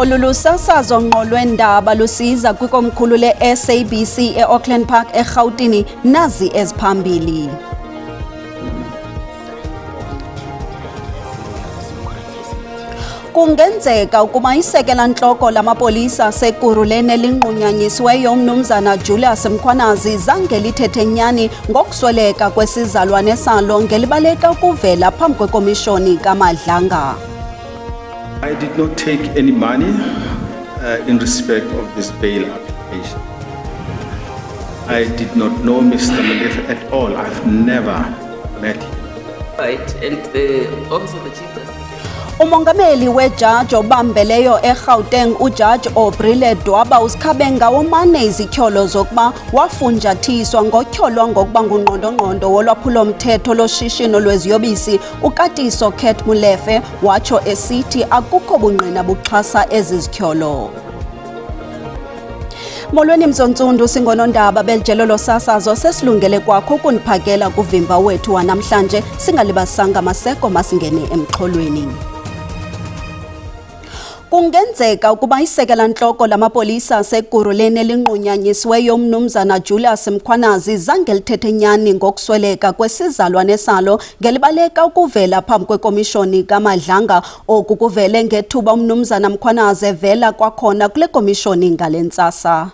Olu lusasazo ngqo lwendaba lusiza kwikomkhulu le-SABC e-Auckland Park eRhawutini nazi eziphambili. Kungenzeka ukuba isekela-ntloko lamapolisa seKurhuleni elinqunyanyisiweyo uMnumzana Julius Mkhwanazi zange lithethe nyani ngokusweleka kwesizalwane salo ngelibaleka ukuvela phambi kwekomishoni kaMadlanga. I did not take any money in respect of this bail application. I did not know Mr. Molefe at all. I've never met him. Right, and the Office of the Chief Justice. Umongameli wejaji obambeleyo eGauteng uJaji Obrile Dwaba usikhabenga womane izityholo zokuba wafunjathiswa ngotyholwa ngokuba ngungqondo-ngqondo wolwaphulo-mthetho loshishino lweziyobisi uKatiso Kate Molefe watsho esithi akukho bungqina buxhasa ezi zityholo. Molweni Mzontsundu, singonondaba belijelo losasazo sesilungele kwakho ukuniphakela kuvimba wethu wanamhlanje singalibasanga maseko masingene emxholweni. Kungenzeka ukuba isekela-ntloko lamapolisa seKurhuleni elinqunyanyisiweyo uMnumzana Julius Mkhwanazi zange lithethe nyani ngokusweleka kwesizalwane salo ngelibaleka ukuvela phambi kwekomishoni kaMadlanga. Oku kuvele ngethuba uMnumzana Mkhwanazi evela kwakhona kule komishoni ngale ntsasa.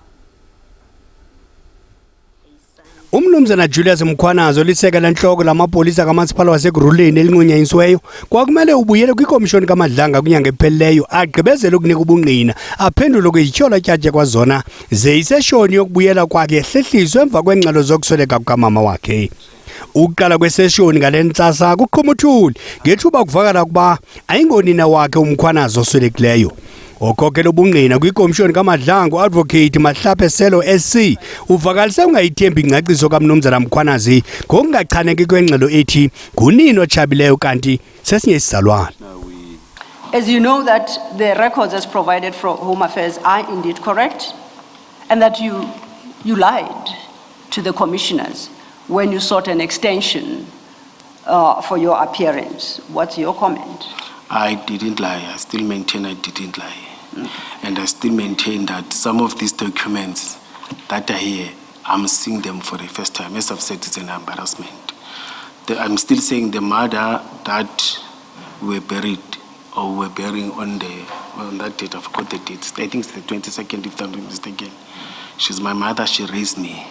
Umnumzana Julius Mkhwanazi olisekela-ntloko lamapolisa kamasipala waseKurhuleni elinqunyanyisiweyo kwakumele ubuyele kwikomishoni kaMadlanga kwinyanga ephelileyo agqibezele ukunika ubungqina aphendule kwizityholo tyatya kwazona ze iseshoni yokubuyela kwakhe ehlehliswe emva kweengxelo zokusweleka kukamama wakhe. Ukuqala kweseshoni ngale ntsasa kuqhumuthuli ngethuba kuvakala ukuba ayingonina wakhe uMkhwanazi oswelekileyo. Okhokela ubungqina kwikomishoni kaMadlanga uAdvocate Mahlaphe Selo SC uvakalise ungayithembi ingcaciso kaMnumzana Mkhwanazi ngokungachaneki kwengxelo ethi ngunini otshabileyo kanti sesinye isizalwane. As you know that the records as provided from Home Affairs are indeed correct, and that you lied to the commissioners when you sought an extension for your appearance. What's your comment? I didn't lie. I still maintain I didn't lie. And I still maintain that some of these documents that are here, I'm seeing them for the first time. As I've said, it's an embarrassment. I'm still saying the mother that were buried or were burying on that date, I forgot the date. I think it's the 22nd, if I'm not mistaken. She's my mother, she raised me.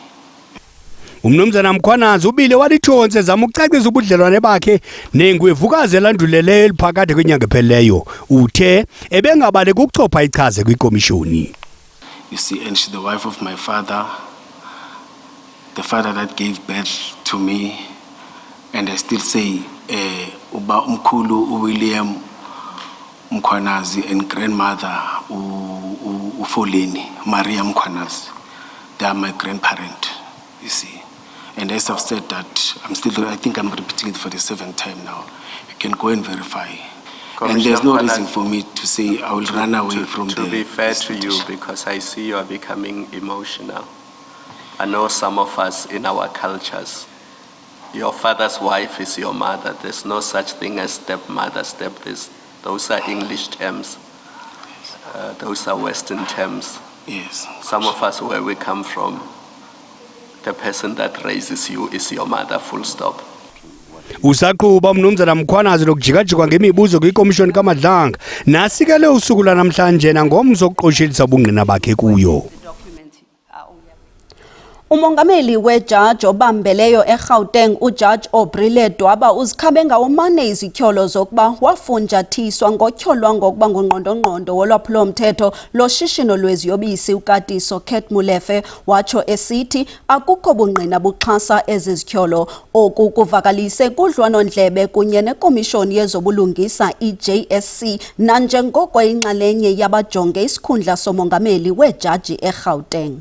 Umnumzana Mkhwanazi ubile walithonse zama ukucacisa ubudlelwane bakhe nengwevukazi elanduleleyo eliphakathi kwenyanga ephelileyo uthe ebengabaleka ukuchopha ichaze kwikomishoni. You see, and she's the wife of my father, the father that gave birth to me, and I still say uba umkhulu William Mkhwanazi and grandmother Ufoleni Maria Mkhwanazi, they are my grandparent, you see. And as I've said that, I think I'm repeating it for the 7th time now. You can go and verify. And there's no reason for me to say I will run away from the... To be fair to you, because I see you are becoming emotional. I know some of us in our cultures, your father's wife is your mother. There's no such thing as stepmother, this. Those are English terms. Those are Western terms. Yes. Some of us, where we come from, the person that raises you is your mother, full stop. Usaqhuba uMnumzana Mkhwanazi lokujikajikwa ngemibuzo kwikomishoni kaMadlanga nasikele usuku lanamhlanje nangomzo okuqoshelisa ubungqina bakhe kuyo. Umongameli wejaji obambeleyo eGauteng uJaji Obrile Dwaba uzikhabenga womane izityholo zokuba wafunjathiswa ngotyholwa ngokuba ngungqondo-ngqondo wolwaphulo-mthetho loshishino lweziyobisi uKatiso Kate Molefe watsho esithi akukho bungqina buxhasa ezi zityholo. Oku kuvakalise kudliwano-ndlebe kunye nekomishoni yezobulungisa iJSC nanjengoko inxalenye yabajonge isikhundla somongameli wejaji eGauteng.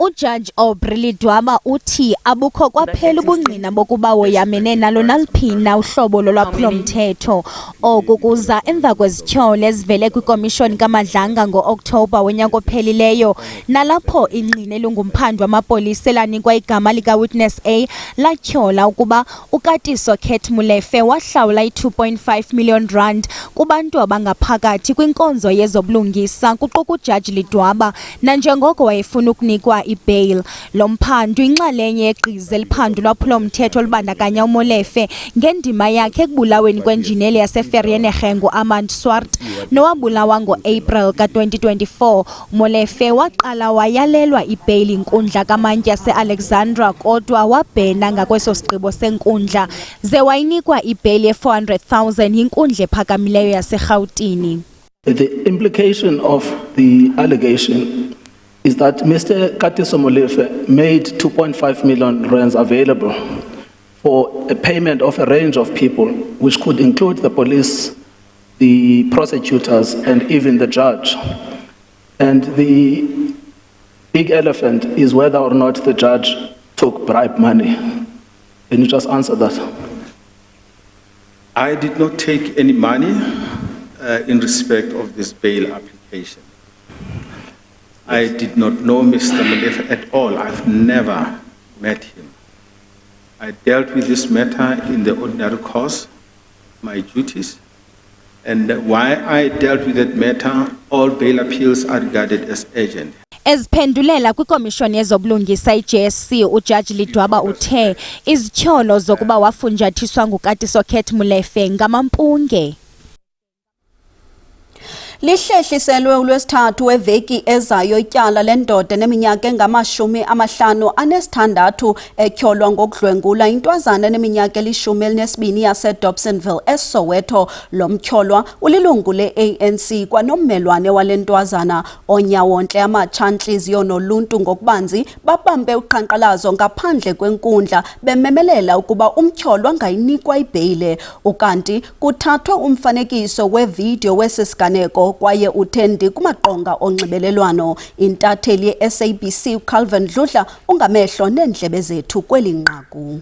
Ujudge Aubrey Lidwaba uthi abukho kwaphela ubungqina bokuba woyamene nalo naliphi na uhlobo lolwaphulomthetho. Oku kuza emva kwezityholo ezivele kwikomishoni kaMadlanga ngo-Okthobha wenyanga ophelileyo, nalapho inqina elingumphandi wamapolisa elanikwa igama lika-Witness A latyhola ukuba uKatiso Kate Molefe wahlawula i-2.5 million rand kubantu abangaphakathi kwinkonzo yezobulungisa kuquka uJudge Lidwaba nanjengoko wayefuna ukunikwa i-bail. Lo mphandi uyinxalenye yeqiza eliphanda ulwaphulomthetho olubandakanya uMolefe ngendima yakhe ekubulaweni kwenjineli yaseVereeniging uArmand Swart nowabulawa ngo-April ka-2024. Molefe waqala wayalelwa i-bail inkundla kamantyi yase-Alexandra kodwa wabhena ngakweso sigqibo senkundla ze wayinikwa i-bail ye-400,000 yinkundla ephakamileyo yaseRhawutini. The implication of the allegation is that Mr. Katiso Molefe made 2.5 million rands available for a payment of a range of people, which could include the police, the prosecutors, and even the judge. And the big elephant is whether or not the judge took bribe money. Can you just answer that? I did not take any money in respect of this bail application. I did not know Mr. Molefe at all. I've never met him. I dealt with this matter in the ordinary course, my duties, and why I dealt with that matter, all bail appeals are regarded as urgent. Eziphendulela kwikomishoni yezobulungisa i-JSC, uJudge Lidwaba uthe izityholo zokuba wafunjathiswa nguKatiso Kate Molefe ngamampunge. Lihlehliselwe uLwesithathu weveki ezayo ityala lendoda neminyaka engama-56 etyholwa ngokudlwengula intwazana neminyaka eli-12 yaseDobsonville eSoweto. Lo mtyholwa ulilungu le-ANC kwanommelwane wale ntwazana. Onyawontle amatshantliziyo noluntu ngokubanzi babambe uqhankqalazo ngaphandle kwenkundla bememelela ukuba umtyholwa ngayinikwa ibheyile. Ukanti kuthathwa umfanekiso wevidiyo wesisiganeko kwaye uthendi kumaqonga onxibelelwano. Intatheli ye-SABC uCalvin Dludla ungamehlo neendlebe zethu kweli nqaku.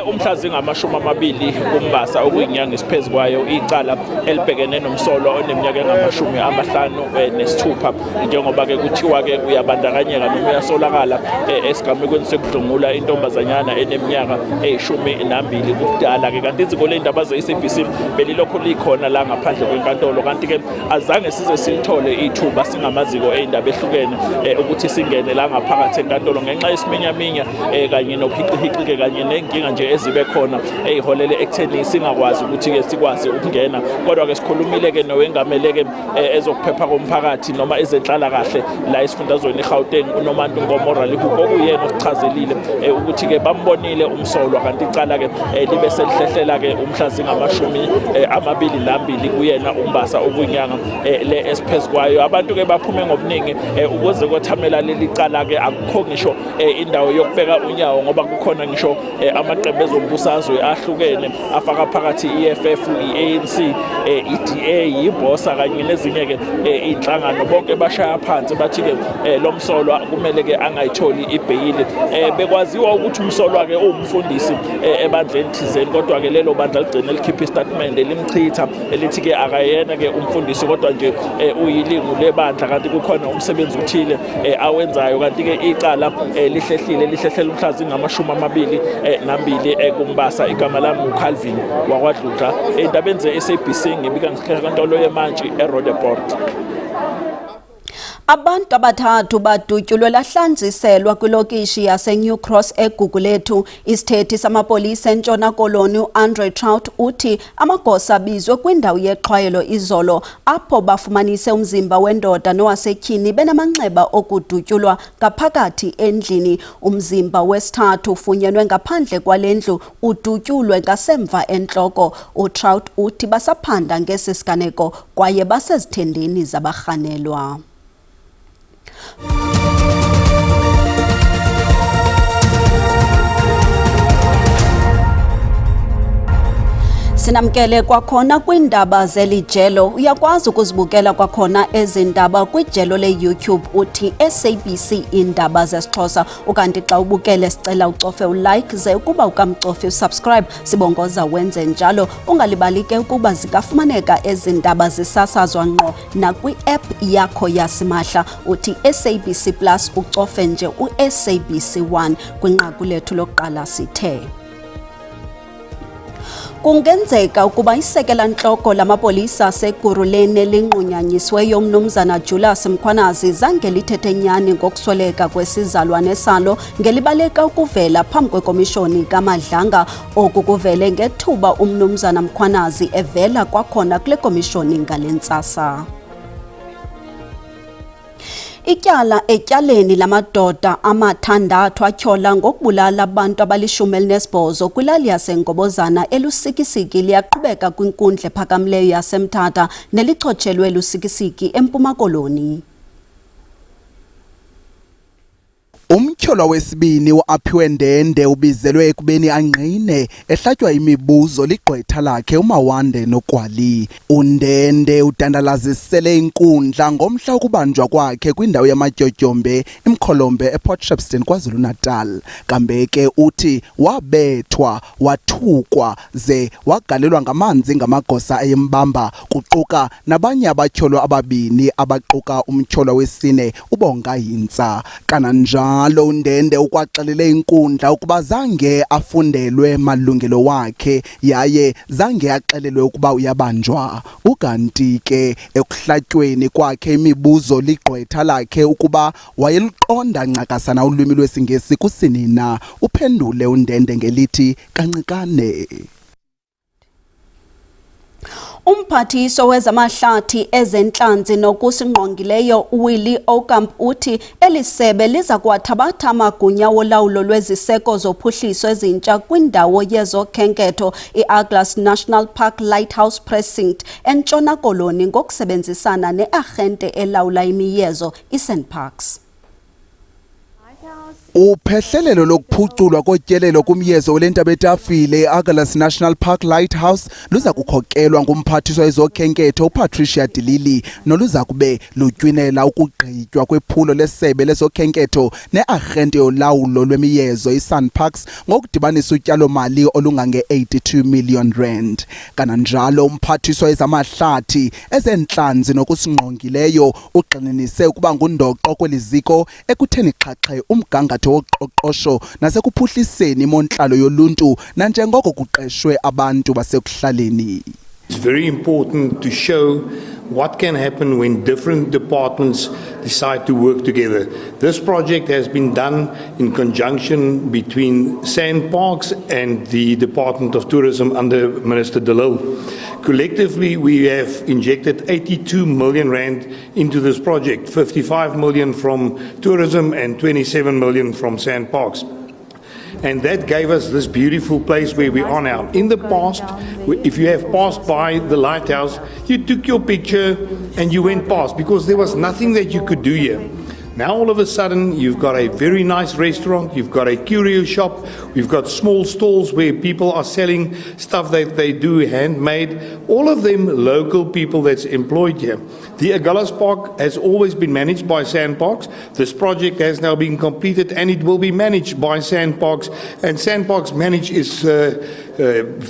Umhla zingama-20 kuMbasa okuyinyanga isiphezulu kwayo icala elibhekene nomsolo oneminyaka engama-56 njengoba ke kuthiwa ke uyabandakanyeka noma uyasolakala esigamekweni sekudlungula intombazanyana eneminyaka eyi-12 ubudala ke. Kanti iziko lendaba ze-SABC belilokhu likhona la ngaphandle kwenkantolo, kanti ke azange size silithole ithuba singamaziko ey'ndaba ehlukene ukuthi singene la ngaphakathi enkantolo ngenxa yesiminyaminya kanye nophicihici kanye nenkinga nje ezibe khona eyiholele ekutheni singakwazi ukuthi ke sikwazi ukungena. Kodwa ke sikhulumile ke nowengamele ke ezokuphepha komphakathi noma ezenhlala kahle la esifundazweni eGauteng uNomantu Ngomorali okuyena osichazelile ukuthi ke bambonile umsolwa, kanti icala ke libe selihlehlela ke umhla zingama-22 kuyena uMbasa okuyinyanga le esiphezulu kwayo. Abantu ke baphume ngobuningi ukuze kothamela leli cala ke akukho ngisho indawo yokubeka unyawo ngoba kukhona ngisho amaqembu ezombusazwe ahlukene afaka phakathi i-EFF, i-ANC, i-DA, iBosa kanye nezinye ke inhlangano. Bonke bashaya phansi bathi ke lo msolwa kumele ke angayitholi ibheyili. Bekwaziwa ukuthi umsolwa ke uwumfundisi ebandleni thizeni, kodwa ke lelo bandla ligcine likhipha istatement elimchitha elithi ke akayena ke umfundisi kodwa nje uyilingu lebandla, kanti kukhona umsebenzi uthile awenzayo. Kanti ke icala lihlehlela umhla zingama-22 kuMbasa. Igama lami uCalvin wakwaDludla, endabeni ze-SABC ngibika ngisenkantolo yemantshi eRodeport. Abantu abathathu badutyulwe lahlanziselwa kwilokishi yaseNew Cross eGugulethu. Isithethi samapolisa eNtshona Koloni uAndre Trout uthi amagosa abizwe kwindawo yexhwayelo izolo apho bafumanise umzimba wendoda nowasetyhini benamanxeba okudutyulwa ngaphakathi endlini. Umzimba wesithathu ufunyenwe ngaphandle kwale ndlu udutyulwe ngasemva entloko. uTrout uthi basaphanda ngesi siganeko kwaye basezithendeni zabarhanelwa. Sinamkele kwakhona kwindaba zelijelo. Uyakwazi ukuzibukela kwakhona ezindaba kwijelo le-YouTube uthi SABC Indaba zesiXhosa. Ukanti xa ubukele sicela ucofe ulike ze ukuba ukamcofi usubscribe. Sibongoza wenze njalo. Ungalibali ke ukuba zikafumaneka ezindaba zisasazwa ngqo nakwi-app yakho yasimahla uthi SABC Plus ucofe nje u-SABC 1 kwinqaku lethu lokuqala sithe. Kungenzeka ukuba isekela ntloko lamapolisa seGuruleni linqunyanyisiweyo umnumzana Julius Mkhwanazi zange lithethe nyani ngokusweleka kwesizalwane salo ngelibaleka ukuvela phambi kwekomishoni kaMadlanga. Oku kuvele ngethuba umnumzana Mkhwanazi evela kwakhona kule komishoni ngalentsasa. Ityala etyaleni lamadoda amathandathu atyhola ngokubulala abantu abali-18 kwilali yaseNgobozana elusikisiki liyaqhubeka kwinkundla ephakamileyo yaseMthatha nelichotshelwe lusikisiki eMpuma Koloni. Umtyholwa wesibini uAphiwe Ndende ubizelwe ekubeni angqine ehlatywa imibuzo ligqwetha lakhe uMawande Nogwali. UNdende udandalazisele inkundla ngomhla ukubanjwa kwakhe kwindawo yamatyotyombe iMkholombe ePort Shepstone KwaZulu-Natal. Kambe ke uthi wabethwa, wathukwa ze wagalelwa ngamanzi ngamagosa ayembamba kuquka nabanye abatyholwa ababini abaquka umtyholwa wesine uBonga Yintsa. Kananjalo uNdende ukwaxelele inkundla ukuba zange afundelwe malungelo wakhe yaye zange axelelwe ukuba uyabanjwa. Ukanti ke ekuhlatyweni kwakhe imibuzo ligqwetha lakhe ukuba wayeluqonda ncakasana ulwimi lwesiNgesi kusinina. Uphendule uNdende ngelithi kancikane. Umphathiso wezamahlathi ezentlanzi nokusingqongileyo Willie Ocamp uthi elisebe liza kuwathabatha amagunya wolawulo lweziseko zophuhliso ezintsha kwindawo yezokhenketho iAglas National Park Lighthouse Precinct eNtshona Koloni ngokusebenzisana ne-arhente elawula imiyezo iSandparks. Uphehlelelo lokuphuculwa kotyelelo kumyezo olentaba etafile eAglas National Park Lighthouse luza kukhokelwa ngumphathiswa wezokhenketho uPatricia de Lille noluza kube lutywinela ukugqitywa kwephulo lesebe lezokhenketho ne-arhente yolawulo lwemiyezo iSandparks ngokudibanisa utyalo-mali olungange-82 million rand. Kananjalo umphathiswa wezamahlathi ezentlanzi nokusingqongileyo ugxininise ukuba ngundoqo kweli ziko ekutheni xhaxhe umgangatho woqoqosho nasekuphuhliseni imontlalo yoluntu nanjengoko kuqeshwe abantu basekuhlaleni. It's very important to show what can happen when different departments decide to work together. This project has been done in conjunction between Sandparks and the Department of Tourism under Minister de Lille. Collectively, we have injected 82 million rand into this project, 55 million from tourism and 27 million from Sandparks. And that gave us this beautiful place where we are now. In the past, if you have passed by the lighthouse, you took your picture and you went past because there was nothing that you could do here. Now all of a sudden you've got a very nice restaurant, you've got a curio shop, we've got small stalls where people are selling stuff that they do handmade, all of them local people that's employed here. The Agulhas Park has always been managed by Sandparks. This project has now been completed and it will be managed by Sandparks, and Sandparks manage its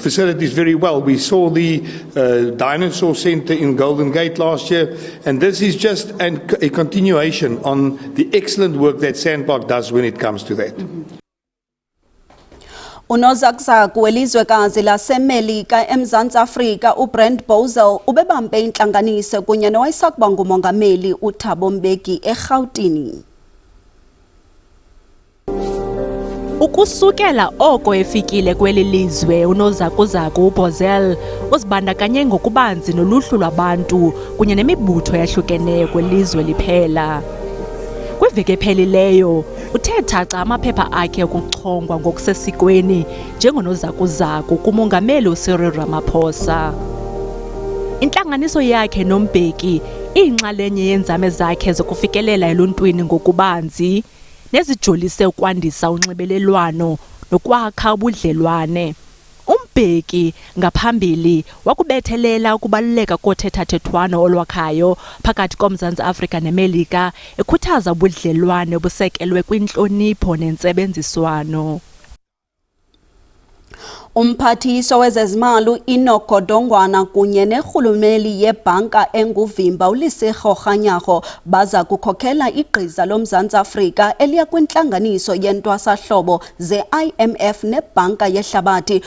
facilities very well. We saw the Dinosaur Centre in Golden Gate last year, and this is just a continuation on the excellent work that Sandpark does when it comes to that. Unozakzaku welizwekazi laseMelika eMzantsi Afrika uBrent Bozell ubebambe intlanganiso kunye nowayesakuba ngumongameli uThabo Mbeki eRhawutini. Ukusukela oko efikile kweli lizwe unozakuzaku uBozell uzibandakanye ngokubanzi noluhlu lwabantu kunye nemibutho yahlukeneyo kwelizwe liphela. Kwiveki ephelileyo uthe thaca amaphepha akhe okuchongwa ngokusesikweni njengonozakuzaku kumongameli uCyril Ramaphosa. Intlanganiso yakhe noMbeki iyinxalenye yenzame zakhe zokufikelela eluntwini ngokubanzi nezijolise ukwandisa unxibelelwano nokwakha ubudlelwane. uBheki ngaphambili wakubethelela ukubaluleka kothethathethwano olwakhayo phakathi koMzantsi Afrika neMelika, ekhuthaza ubudlelwane obusekelwe kwintlonipho nentsebenziswano. Umphathiswa wezezimali Enoch Godongwana kunye nerhulumeli yebhanka enguvimba uLisego Kganyago baza kukhokhela igqiza loMzantsi Afrika eliya kwintlanganiso yentwasahlobo ze-IMF nebhanka yehlabathi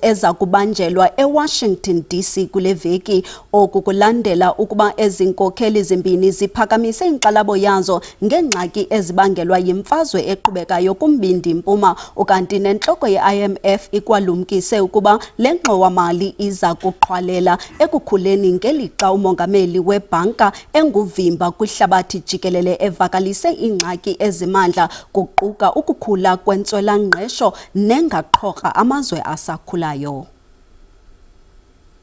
eza kubanjelwa eWashington DC kule veki. Oku kulandela ukuba ezinkokheli zimbini ziphakamise inkxalabo yazo ngengxaki ezibangelwa yimfazwe eqhubekayo kumbindi mpuma, ukanti nentloko ye-IMF ikwalumki ukuba le ngxowa-mali iza kuqhwalela ekukhuleni ngelixa umongameli webhanka enguvimba kwihlabathi jikelele evakalise ingxaki ezimandla kuquka ukukhula kwentswela-ngqesho nengaqhorha amazwe asakhulayo.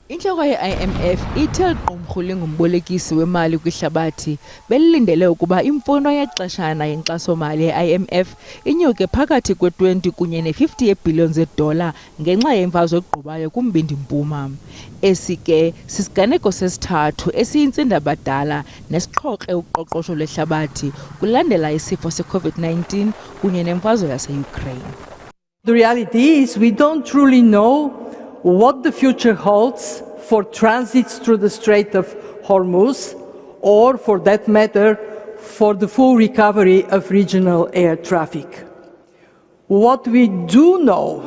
Intloko ye-IMF ithe qumrhu lingumbolekisi wemali kwihlabathi belilindele ukuba imfuno yexeshana yenkxaso-mali ye-IMF inyuke phakathi kwe-20 kunye ne-50 yeebhiliyoni zedola ngenxa yemfazwe egqubayo kumbindi mpuma. Esi ke sisiganeko sesithathu esiyintsindabadala nesixhoxe uqoqosho lwehlabathi kulandela isifo se-COVID-19 kunye nemfazwe yase-Ukraine. The reality is we don't truly know what the future holds for transits through the Strait of Hormuz, or for that matter, for the full recovery of regional air traffic. What we do know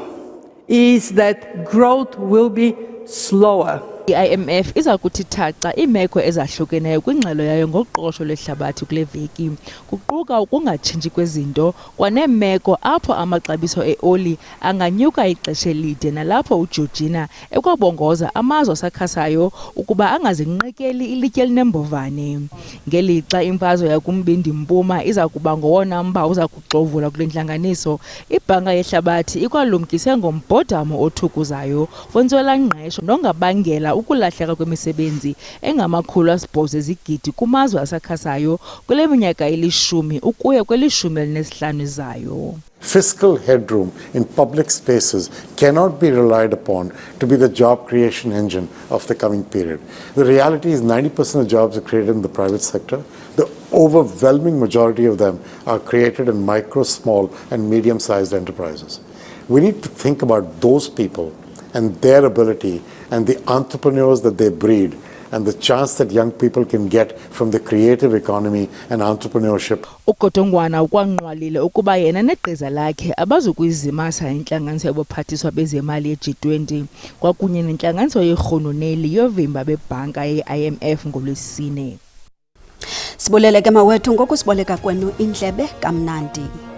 is that growth will be slower. I-IMF iza kuthi thaca iimeko ezahlukeneyo kwingxelo yayo ngoqoqosho lwehlabathi kule veki, kuquka ukungatshintshi kwezinto kwaneemeko apho amaxabiso eoli anganyuka ixesha elide nalapho uGeorgina ekwabongoza amazwe asakhasayo ukuba angazinqekeli ilitye elinembovane. Ngelixa imfazwe yakumbindi mpuma iza kuba ngowona mba uza kuxovula kule ntlanganiso, ibhanka yehlabathi ikwalumkise ngombhodamo othukuzayo wentswela-ngqesho nongabangela ukulahleka kwemisebenzi engama-800 ezigidi kumazwe asakhasayo kule minyaka eli-10 ukuya kweli-15 izayo. Fiscal headroom in public spaces cannot be relied upon to be the job creation engine of the coming period. The reality is 90% of jobs are created in the private sector. The overwhelming majority of them are created in micro, small and medium-sized enterprises. We need to think about those people and their ability and the entrepreneurs that they breed and the chance that young people can get from the creative economy and entrepreneurship. uGodongwana ukwanqwalile ukuba yena negqiza lakhe abazukuyizimasa intlanganiso yobuphathiswa bezemali ye-G20 kwakunye nentlanganiso yerhononeli yovimba bebhanka ye-IMF ngolwesine. Sibulele ke mawethu ngokusiboleka kwenu indlebe kamnandi.